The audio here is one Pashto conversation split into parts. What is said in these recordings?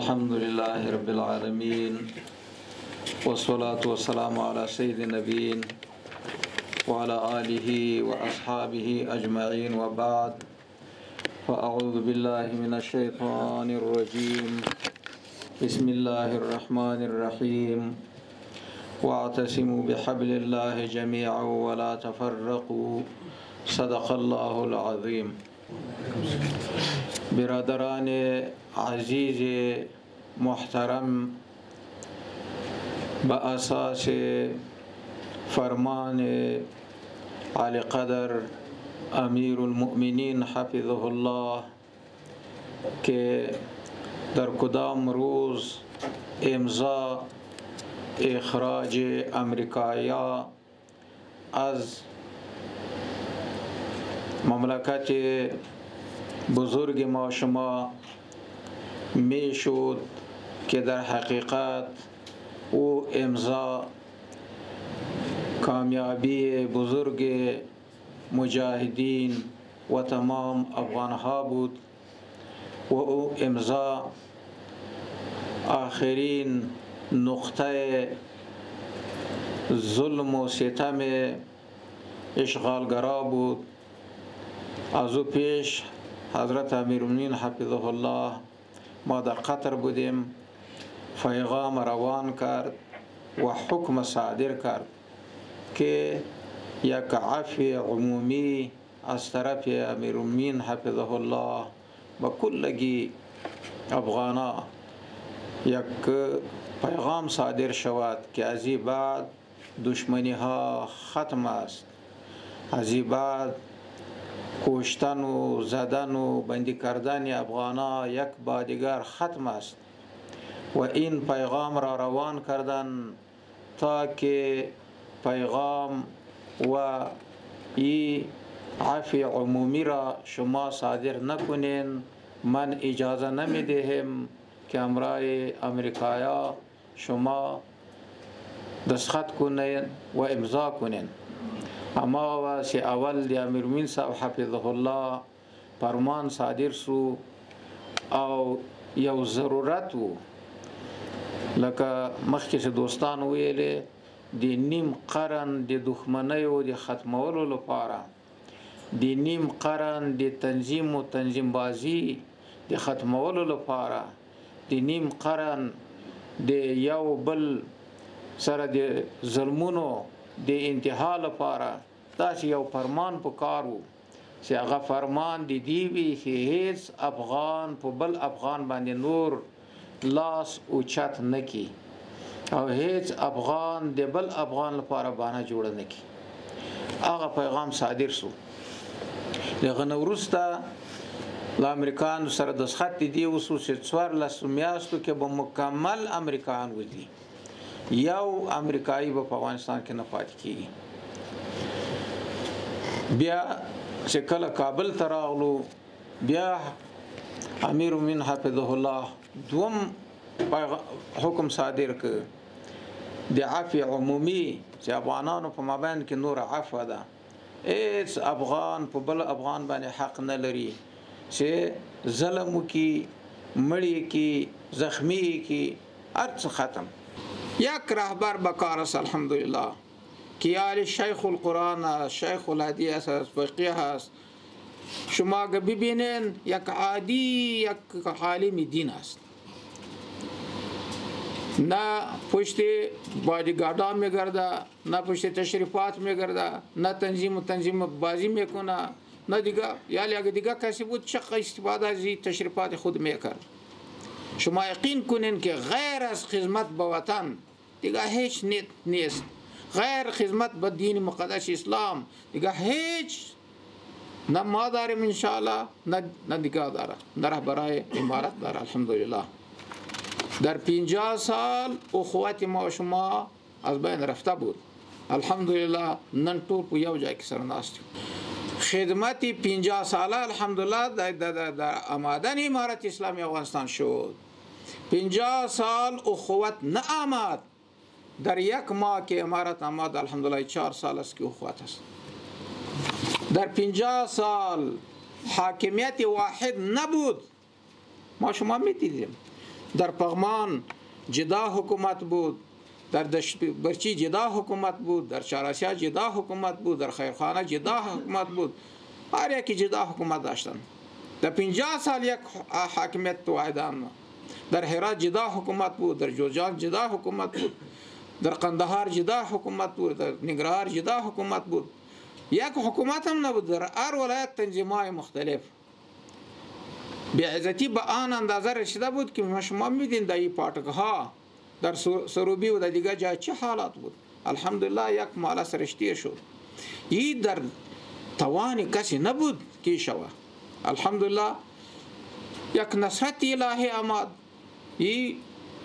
الحمد لله رب العالمين والصلاة والسلام على سيد النبيين وعلى آله وأصحابه أجمعين وبعد فأعوذ بالله من الشيطان الرجيم بسم الله الرحمن الرحيم واعتصموا بحبل الله جميعا ولا تفرقوا صدق الله العظيم. برادران عزیز محترم، با اساس فرمان علی قدر امیر المؤمنین حفظه الله که در کدام روز امضا اخراج امریکایا از مملکت بزرگ ما شما می شد که در حقیقت او امضا کامیابی بزرگ مجاهدین و تمام افغانها بود و او امضا آخرین نقطه ظلم و ستم اشغالگرا بود. از او پیش حضرت امیرالمؤمنین حفظه الله ما در قطر بودیم، پیغام روان کرد و حکم صادر کرد که یک عفو عمومی از طرف امیرالمؤمنین حفظه الله با کلگی افغانا یک پیغام صادر شود که از این بعد دشمنی ها ختم است، از این بعد کشتن و زدن و بندی کردن افغانا یک با دیگر ختم است و این پیغام را روان کردن تا که پیغام و این عفو عمومی را شما صادر نکنین. من اجازه نمی دهم که امرای امریکایا شما دستخط کنین و امضا کنین. اما واسی اول دی امیرالمؤمنین صاحب حفظه الله فرمان صادر سو او یو ضرورت و لکه مخکې دوستان ویلې د نیم قرن د دښمنۍ او د ختمولو لپاره، د نیم قرن د تنظیم و تنظیم بازی د ختمولو لپاره، د نیم قرن د یو بل سره د ظلمونو د انتها لپاره داسې یو فرمان پکارو چې هغه فرمان د دې وي چې هیڅ افغان په بل افغان باندې نور لاس اوچت نه کی او هیڅ افغان د بل افغان لپاره بانه جوړ نه کی. هغه پیغام صادر سو. دغه نو وروسته له امریکایانو سره دستخط دی وسو چې 14 میاشتو کې به مکمل امریکایان وځي، یو امریکایی به په افغانستان کې نه پاتې کیږي. بیا چې کله کابل ته راغلو، بیا امیرالمؤمنین حفظه الله دوم حکم صادر کړ د عفو عمومی چې افغانانو په مابین کې نور عفو ده، هیڅ افغان په بل افغان باندې حق نه لري چې ظلم وکي، مړی کی، زخمی کی، هر څه ختم. یک رهبر بکار است الحمدلله که یاری شیخ القرآن است، شیخ الحدیث است، فقیه است. شما اگه ببینین یک عادی یک عالم دین است، نه پشت بادیگاردان میگرده، نه پشت تشریفات میگرده، نه تنظیم بازی میکنه، نه دیگه. یعنی اگه دیگه کسی بود چقدر استفاده از تشریفات خود میکرد. شما یقین کنین که غیر از خدمت به وطن دیگه هیچ نیت نیست، غیر خدمت به دین مقدس اسلام دیگه هیچ نه ما داریم انشاءالله، نه دیگه داره، نه رهبرای امارت داره. الحمدلله در 50 سال اخوت ما و شما از بین رفته بود. الحمدلله نن ټول په یو ځای کې سره ناست یو. خدمت 50 ساله الحمدلله در آمدن امارت اسلامی افغانستان شد. 50 سال اخوت نه آمد، در یک ماه که امارت آمد الحمدلله 4 سال است که اخوت است. در 50 سال حاکمیت واحد نبود. ما شما میدیدیم در پغمان جدا حکومت بود، در دشت‌برچی جدا حکومت بود، در چهارآسیا جدا حکومت بود، در خیرخانه جدا حکومت بود. هر یکی جدا حکومت داشتن. در 50 سال یک حاکمیت تو عیدان. در هرات جدا حکومت بود، در جوزجان جدا حکومت بود، در قندهار جدا حکومت بود، در ننگرهار جدا حکومت بود. یک حکومت هم نبود. در هر ولایت تنظیم‌های مختلف. بی‌عزتی به آن اندازه رسیده بود که شما می‌بینید در این پاټک‌ها در سروبی و در دیگر جای چه حالات بود. الحمدلله یک ماله سرشتی شد. این در توان کسی نبود که شود. الحمدلله یک نصرت الهی آمد. این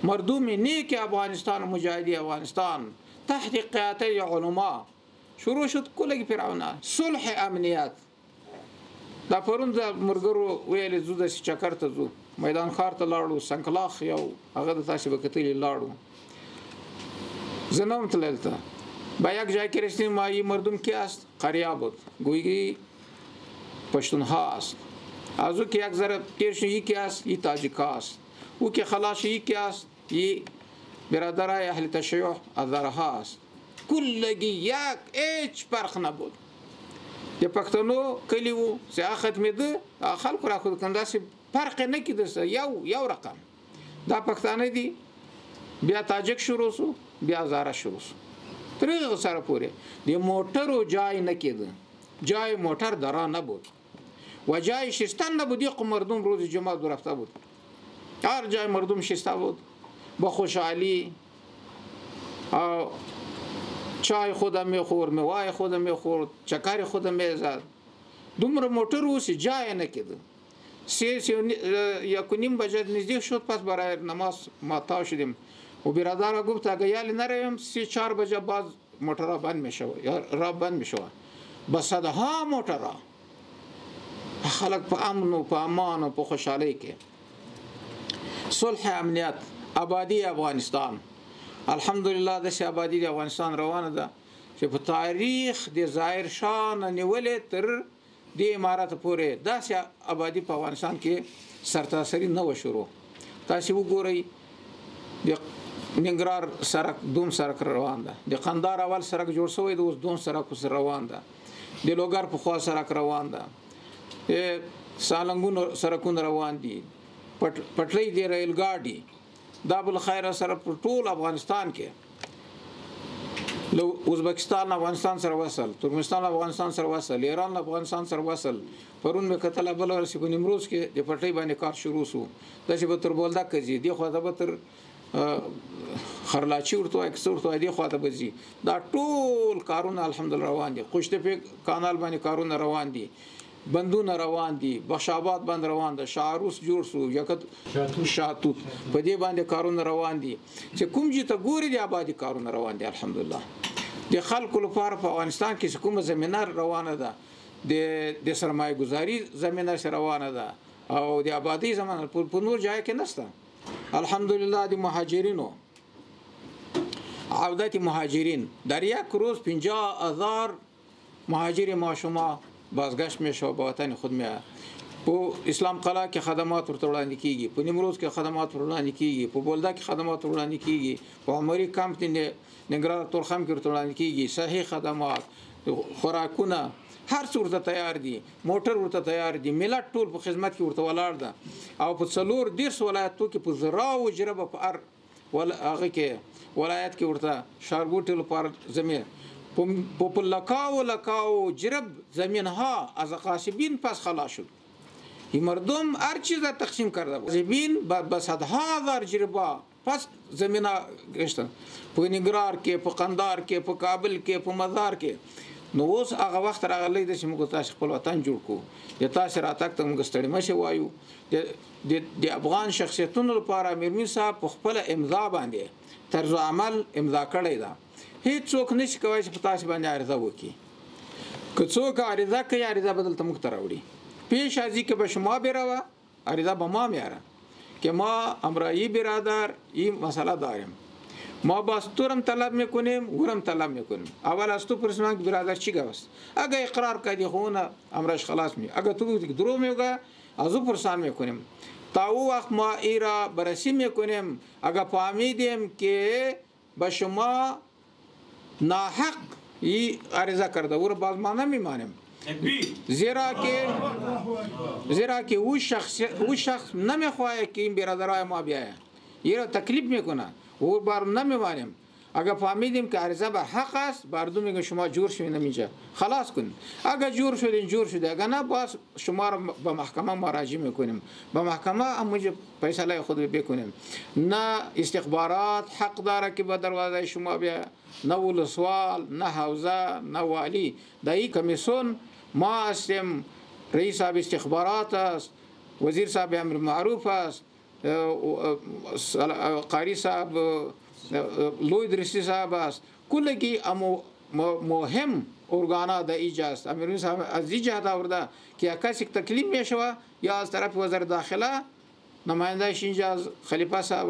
مردم نیک افغانستان و مجاهدی افغانستان تحت قیادت علما شروع شد کلگی فرعونه صلح امنیت. دا پرون د مرګرو ویل زو د چکر ته زو میدان ښار ته لاړو سنکلاخ یو هغه د تاسو به کتلی لاړو زنم تللته با یک جای که رسیدیم ما این مردم کی است قریا بود گویی پشتونها است از او که یک ذره تیر شد کی است این تاجیک است او که خلاص کی است این برادرای اهل تشیع ازرها است کلگی یک هیچ فرق نبود. د پښتنو کلیو چې ختمېده خلکو را خود کنداسې فرق نه کېده یو رقم دا پښتانه دي بیا تاجک شروع سو بیا هزاره شروع سو تر هغه سره پورې د موټرو جای نه کېده جای موټر درا نبود و جای شستن نبود یک مردم روز جمعه دو رفته بود هر جای مردم شسته بود با خوشحالی چای خودم میخور میوای خودم میخورد چکر خودم میزد دومره موتور اوس جای نکیده 1:30 بجه نزدیک شد پس برای نماز ما تا شدیم و برادر گفت اگه یالی نرویم 3-4 بجه باز موتورا بند میشه یا را بند میشه با صدها موتورا خلق په امن و په امان و په خوشحالی کې صلح امنیت آبادی افغانستان الحمدلله د آبادی د افغانستان روانه ده چې په تاریخ د ظاهر شاه نیولې تر د امارات پورې داسې آبادی په افغانستان کې سرتاسري نه و شروع. تاسو وګورئ د ننګرهار سړک دوم سړک روان ده د قندهار اول سړک جوړ شوی د اوس دوم سړک روان ده د لوګر په خوا سړک روان ده سالنګون سړکونه روان دي پټلۍ دی ریل ګاډي دا بل خیر سره په ټول افغانستان کې لو ازبکستان افغانستان سره وصل ترکمنستان افغانستان سره وصل ایران افغانستان سره وصل پرون مې کتل بل ورسې په نیمروز کې د پټلۍ باندې کار شروع شو د چې به تر بولدک کې دی خو دا به تر خرلاچی ورته اکثر دی خو دا بزي دا ټول کارونه الحمدلله روان دي خوشتپه کانال باندې کارونه روان دي بندونه روان دي بخشاباد باندې روان ده شاروس جوړ سو یکت شاتوت په دې باندې کارونه روان دي چې کوم چې ته ګوري دي آبادی کارونه روان دي الحمدلله د خلکو لپاره په افغانستان کې کومه زمينه روانه ده د سرمایه گذاری زمينه روانه ده او د آبادی زمانه په نور ځای کې نشته الحمدلله د مهاجرینو عودت مهاجرین در یک روز 50,000 مهاجر ماشوما بازگشت میشه به وطن خود میاد په اسلام قلعه کې خدمات ورته وړاندې کیږي په نیمروز کې خدمات وړاندې کیږي په بولدک کې خدمات وړاندې کیږي په عمري کمپ کې ننګرهار تورخم کې ورته وړاندې کیږي صحیح خدمات خوراکونه هر څه ورته تیار دي موټر ورته تیار دي ملت ټول په خدمت کې ورته ولاړ ده او په څلور دیرس ولایتو کې په زرا او جربه په ار ول هغه کې ولایت کې ورته شارګوټ لپاره زمين په لکاو جرب زمینها از غاصبین پس خلاص شد این مردم هر چیز را تقسیم کرده بود زمین با صدها هزار جربه پس زمینه گشتن په ننګرهار کې په قندهار کې په کابل کې په مزار کې نو اوس هغه وخت راغلی د چې موږ تاسو خپل وطن جوړ کو د تاسو راتګ ته موږ ستړي مشه وایو د افغان شخصیتونو لپاره امیر صاحب په خپل امضا باندې طرز عمل امضا کړی دا هیڅ څوک نشي کوي چې په تاسو باندې عرضه وکړي که څوک عرضه کوي عرضه بدل ته موږ ته راوړي پیش ازی که به شما بروه عرضه به ما میاره که ما امرایی برادر این مسئله داریم ما باستورم طلب میکنیم ورم طلب میکنیم اول از تو پرسیدم که برادر چی گفت اگه اقرار کردی خونه امرش خلاص می اگه تو درو میگه از او پرسان میکنیم تا او وقت ما ای را بررسی میکنیم. اگر فهمیدیم که به شما ناحق ای عرضه کرده او را باز ما نمیمانیم، زیرا که او شخص نمیخواه که این برادرای ما بیاید، این را تکلیف میکنه، او بار نمیمانیم. اگر فهمیدیم که عرضه به حق است، بردو میگه شما جور شوید نمیجا خلاص کن. اگر جور شده، اگر نه باز شما را به محکمه مراجعه میکنیم، به محکمه همونجا فیصله خود بکنیم. نه استخبارات حق داره که به دروازه شما بیا، نه ولسوال، نه حوزه، نه والی. در این کمیسیون ما هستیم، رئیس صاحب استخبارات است، وزیر صاحب امر معروف است، قاری صاحب لوی درستی صاحب است. کلگی مهم ارگانا در ایجا است. امیرون صاحب از این جهت آورده که کسی تکلیف میشوه یا از طرف وزارت داخله نمایندهش اینجا از خلیفه صاحب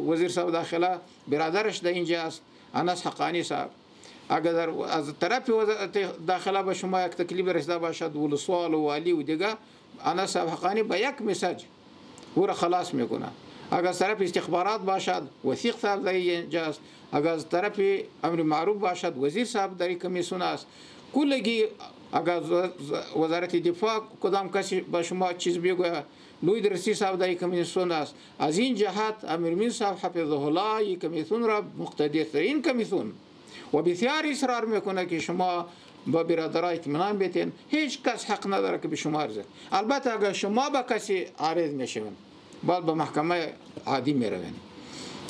وزیر صاحب داخله برادرش در اینجا است انس حقانی صاحب. اگر از طرف وزارت داخله به شما یک تکلیف رسیده باشد، ولسوال و والی و دیگه، انس حقانی به یک مسج او را خلاص میکنه. اگر از طرف استخبارات باشد، وثیق صاحب در اینجا است. اگر از طرف امر معروف باشد، وزیر صاحب در این کمیسیون است. کلگی اگر وزارت دفاع کدام کسی به شما چیز بگوید، لوی درستی صاحب در این کمیسیون است. از این جهت امیرمین صاحب حفظه الله این کمیسیون را مقتدرترین کمیسیون و بسیار اصرار میکنه که شما با برادرای اطمینان بیتین. هیچ کس حق نداره که به شما عرضه. البته اگر شما با کسی عارض میشون، باید به محکمه عادی میروین،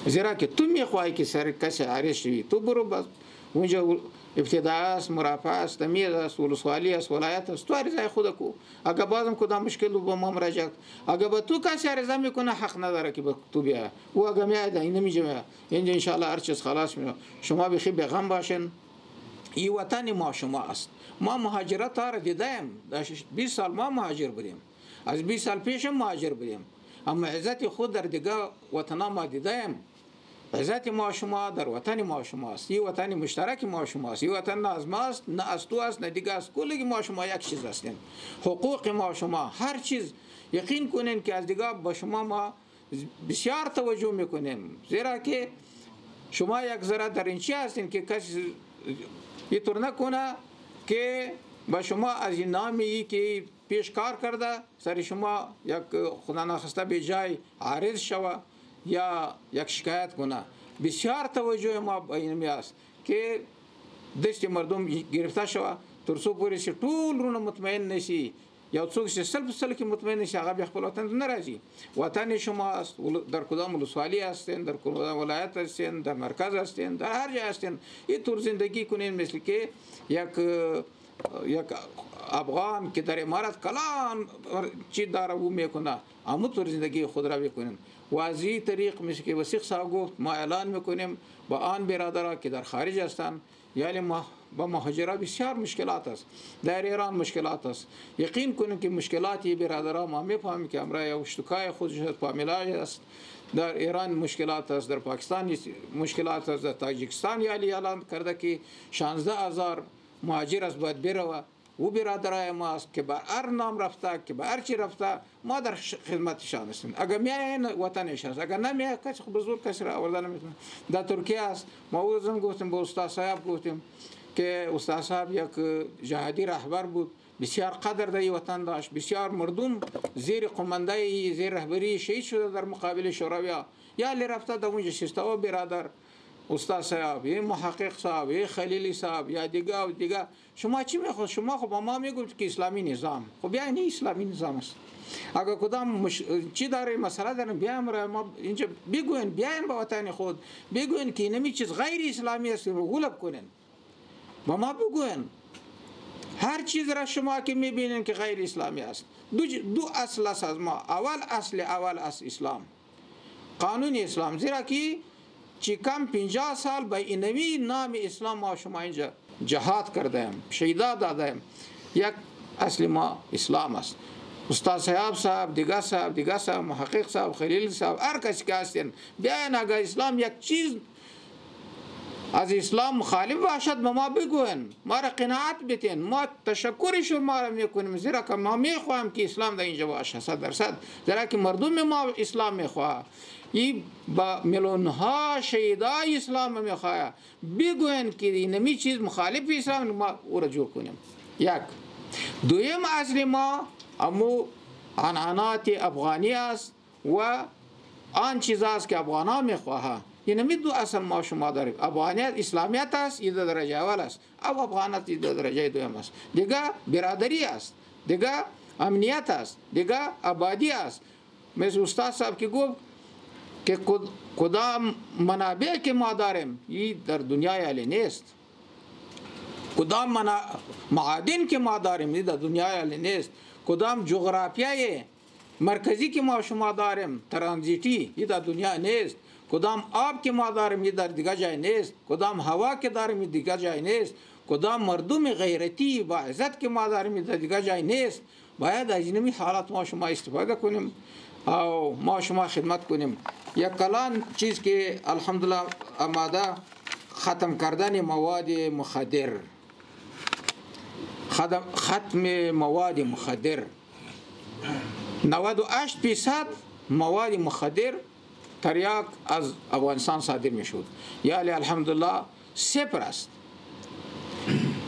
زیرا که تو میخواهی که سر کسی عارض شوی، تو برو بس اونجا ابتداء است، مرافعه است، تمیز است، ولسوالی است، ولایت است، تو عرضه خود کو. اگر بازم کدام مشکل با ما مراجعه، اگر با تو کسی عرضه میکنه حق نداره که تو بیا. او اگر میاد این نمیجه اینجا ان شاء الله هر چیز خلاص میشه. شما بخی به غم باشین. این وطن ما شما است. ما مهاجرت را دیدیم. 20 سال ما مهاجر بودیم. از 20 سال پیش مهاجر بودیم. اما عزت خود در دیگه وطن ما دیدیم. عزت ما شما در وطن ما شما است. این وطن مشترک ما شما است. این وطن نه از ماست، نه از تو است، نه دیگه است. کلی ما شما یک چیز هستیم. حقوق ما شما هر چیز یقین کنین که از دیگه با شما ما بسیار توجه میکنیم. زیرا که شما یک ذره در این چی هستین که کسی اینطور نکنه که با شما از این نامی که پیش کار کرده سر شما یک خدا نخواسته به جای عارض شوه یا یک شکایت کنه. بسیار توجه ما به این است که دست مردم گرفته شوه ترسو پوری سی طول رونه مطمئن نشی یا څوک چې سل کې مطمئن نشي هغه به خپل وطن نه راځي. وطن شما است، در کدام ولسوالی هستین، در کدام ولایت هستین، در مرکز هستین، در هر جای هستین، اینطور زندگی کنین مثل که یک افغان که در امارت کلان چی داره او میکنه همونطور زندگی خود را بکنین. و از این طریق مثل که وثیق صاحب گفت ما اعلان میکنیم با آن برادرها که در خارج هستند، یعنی با مهاجران بسیار مشکلات است، در ایران مشکلات است. یقین کنیم که مشکلاتی برادران ما میفهمیم که امرای اشتکای خودش فامیلای است. در ایران مشکلات است، در پاکستان مشکلات است، در تاجیکستان یعنی اعلان کرده که 16,000 مهاجر است باید بروه. او برادرای ما است که به هر نام رفته، که به هر چی رفته ما در خدمتشان هستیم. اگر میاین وطنش است، اگر نمیاد کسی به زور کسی را آورده نمیتونه. در ترکیه است. ما روزم گفتیم با استاد صاحب گفتیم که استاد صاحب یک جهادی رهبر بود، بسیار قدر در وطن داشت، بسیار مردم زیر قمانده زیر رهبری شهید شده در مقابل شورویا. یا لی رفته در اونجا شسته و برادر استاد صاحب، یه محقق صاحب، یه خلیلی صاحب یا دیگه و دیگه. شما چی میخواد؟ شما خب ما میگوید که اسلامی نظام، خب یعنی این اسلامی نظام است. اگر کدام چی داره مسئله دارن بیایم ما اینجا بگوین، بیاین با وطن خود بگوین که نمی چیز غیر اسلامی است رو غلب کنین. با ما بگوین هر چیز را شما که میبینین که غیر اسلامی است. دو اصل است از ما. اول اصل اسلام، قانون اسلام. زیرا که چی کم 50 سال به اینوی نام اسلام ما شما اینجا جهاد کردیم، شهیدات دادیم. یک اصل ما اسلام است. استاد صاحب دیگه صاحب محقق صاحب خلیل صاحب هر کسی که هستین بیاین، اگر اسلام یک چیز از اسلام مخالف باشد به ما بگوین، ما را قناعت بدین، ما تشکرشون ما را میکنیم، زیرا که ما میخواهیم که اسلام در اینجا باشه 100%، زیرا که مردم ما اسلام میخواه، این با میلیون ها شهیدای اسلام میخواه، بگوین که اینمی چیز مخالف اسلام، ما او را جور کنیم. یک دویم اصل ما امو عنعنات افغانی است و آن چیز است که افغان ها میخواه. اینمی دو اصل ما شما داریم، افغانیت اسلامیت است، این درجه اول است، او افغانیت این درجه دوم است. دیگه برادری است، دیگه امنیت است، دیگه آبادی است. مثل استاد صاحب که گفت که کدام منابع که ما داریم این در دنیای علی نیست، کدام معادن که ما داریم این در دنیای علی نیست، کدام جغرافیای مرکزی که ما شما داریم ترانزیتی این در دنیا نیست، کدام آب که ما داریم این در دیگه جای نیست، کدام هوا که داریم این دیگه جای نیست، کدام مردم غیرتی با عزت که ما داریم این در دیگه جای نیست. باید از اینمی حالات ما شما استفاده کنیم او ما شما خدمت کنیم. یک کلان چیز که الحمدلله آماده ختم کردن مواد مخدر، ختم مواد مخدر 98% مواد مخدر تریاک از افغانستان صادر میشود، یعنی الحمدلله صفر است.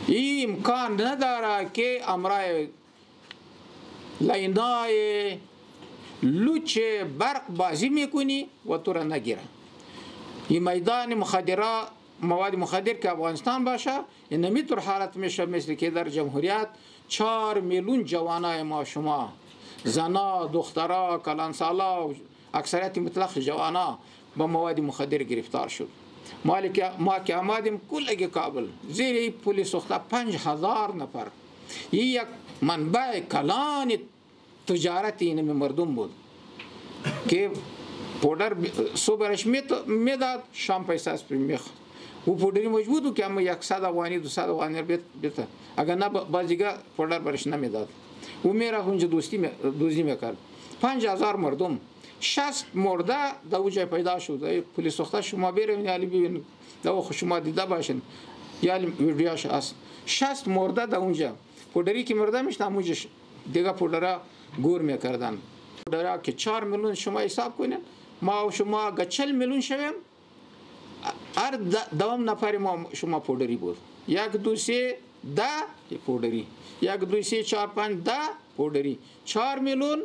این امکان نداره که امرای لینای لوچ برق بازی میکنی و تو را نگیره. این میدان مخدرات مواد مخدر که افغانستان باشه این نمیطور حالت میشه مثل که در جمهوریت 4 میلیون جوانای ما شما زنا، دخترها، کلانسالا و اکثریت مطلق جوانا با مواد مخدر گرفتار شد. ما که آمدیم کلگی کابل زیر پلیس سوخته 5000 نفر. این یک منبع کلان تجارت این مردم بود که پودر صبحش میداد شام پیسه از میخواد و پودری مجبور بود که اما 100 افغانی 200 افغانی بیت اگر نه بازیگاه پودر برش نمیداد و میره اونجا دوزی میکرد. 5000 مردم 60 مرده در اونجا پیدا شد. پلیس سوخته شما برین یعنی ببین دو شما دیده باشین یعنی ویدیوش هست 60 مرده در اونجا پودری که مرده میشن اونجا دیگه پودرها گور میکردن. پودرها که 4 میلیون شما حساب کنین ما و شما اگر 40 میلیون شویم هر دوم نفر ما شما پودری بود. 1 2 3 10 پودری 1 2 3 4 5 10 پودری 4 میلیون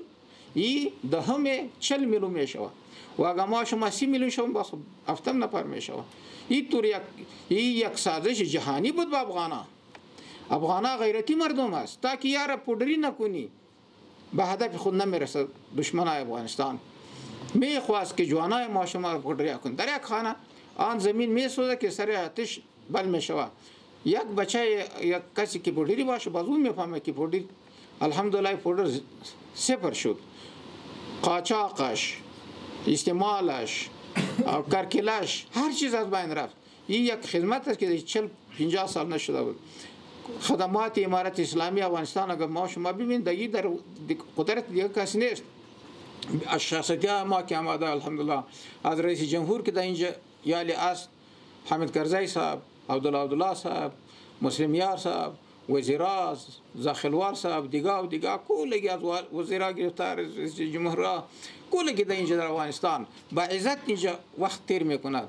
ای دهم 40 میلیون میشود و اگر ما شما 30 میلیون شویم با هفتم نفر میشود. این طور یک سازش جهانی بود با افغانا غیرتی مردم است تا که یار پودری نکنی به هدف خود نمیرسد. دشمنای افغانستان میخواست که جوانای ما شما پودری کن در یک خانه آن زمین میسوزه که سر آتش بل میشود. یک بچه یک کسی که پودری باشه باز اون میفهمه که پودری الحمدلله پودر صفر شد. قاچاقش، استعمالش، کرکلش هر چیز از بین رفت. این یک خدمت است که 40-50 سال نشده بود. خدمات امارت اسلامی افغانستان اگر ما شما ببینید در قدرت دیگه کسی نیست. از شخصیت ما که آمده الحمدلله از رئیس جمهور که در اینجا یالی است حامد کرزی صاحب، عبدالله صاحب، مسلم یار صاحب، وزیرا زاخلوار صاحب دیگه کلگی از وزیرا گرفتار رئیس جمهور کلگی در اینجا در افغانستان با عزت اینجا وقت تیر میکند.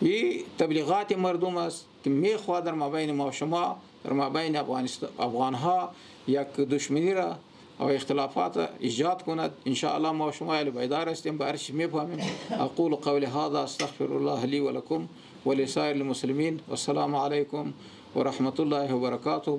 این تبلیغات مردم است که میخواد در مابین ما شما در مابین افغان ها یک دشمنی را او اختلافات ایجاد کند. ان شاء الله ما شما علی بیدار هستیم با هر چیز میفهمیم. اقول قولی هذا استغفر الله لي ولكم ولسائر المسلمين والسلام عليكم ورحمة الله وبركاته.